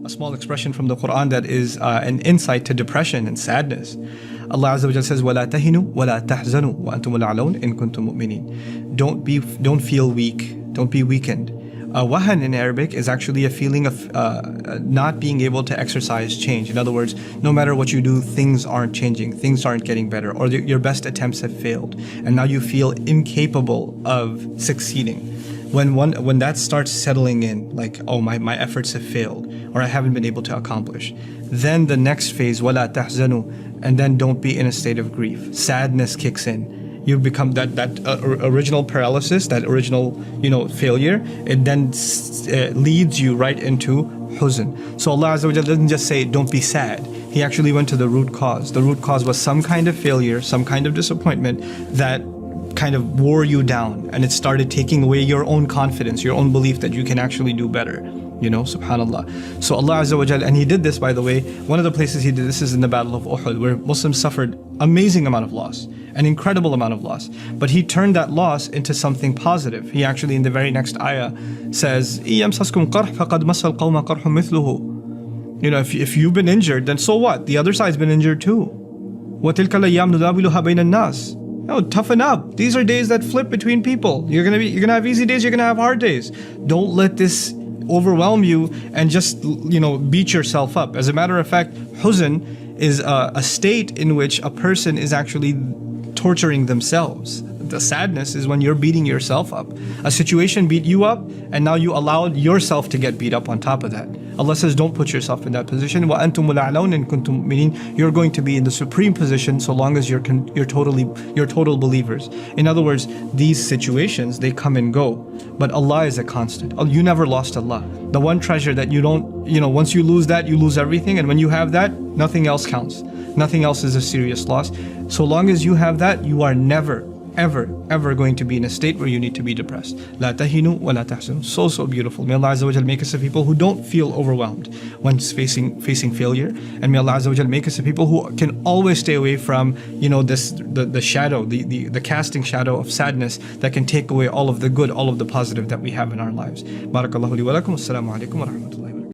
a small expression from the Quran that is an insight to depression and sadness. Allah Azza wa Jalla says, وَلَا تَهِنُوا وَلَا تَحْزَنُوا وَأَنْتُمُ الْأَعْلَوْنَ إِن كُنتُم مُؤْمِنِينَ. Don't feel weak. Don't be weakened. Wahan in Arabic is actually a feeling of not being able to exercise change. In other words, no matter what you do, things aren't changing, things aren't getting better, or your best attempts have failed, and now you feel incapable of succeeding. When that starts settling in, like, oh, my efforts have failed, or I haven't been able to accomplish, then the next phase, وَلَا تَحْزَنُوا, and then don't be in a state of grief. Sadness kicks in. You become that original paralysis, that original failure. It then leads you right into huzn. So Allah Azza wa Jalla doesn't just say don't be sad. He actually went to the root cause. The root cause was some kind of failure, some kind of disappointment that kind of wore you down, and it started taking away your own confidence, your own belief that you can actually do better. Subhanallah. So Allah Azza wa Jalla, and He did this, by the way, one of the places He did this is in the Battle of Uhud, where Muslims suffered amazing amount of loss, an incredible amount of loss. But He turned that loss into something positive. He actually, in the very next ayah, says, إِيَمْسَسْكُمْ قَرْحٌ فَقَدْ مَسَّ الْقَوْمَ قَرْحٌ مِثْلُهُ. If you've been injured, then so what? The other side's been injured too. وَتِلْكَ الْأَيَّامُ نُدَاوِلُهَا بَيْنَ النَّاسِ. Toughen up. These are days that flip between people. You're gonna have easy days, you're gonna have hard days. Don't let this overwhelm you and just beat yourself up. As a matter of fact, huzn is a state in which a person is actually torturing themselves. The sadness is when you're beating yourself up. A situation beat you up, and now you allowed yourself to get beat up on top of that. Allah says, don't put yourself in that position. وَأَنْتُمُ الْأَعْلَوْنَ إِن كُنتُم مُؤْمِنِينَ. You're going to be in the supreme position so long as you're total believers. In other words, these situations, they come and go, but Allah is a constant. You never lost Allah. The one treasure that you don't, once you lose that, you lose everything, and when you have that, nothing else counts. Nothing else is a serious loss. So long as you have that, you are never, ever going to be in a state where you need to be depressed. La tahinu wa la tahzanu. So beautiful. May Allah Azza wa Jal make us a people who don't feel overwhelmed when facing failure, and may Allah Azza wa Jal make us a people who can always stay away from the shadow, the casting shadow of sadness that can take away all of the good, all of the positive that we have in our lives. Barakallahu li wa lakum. Assalamu alaikum wa rahmatullah.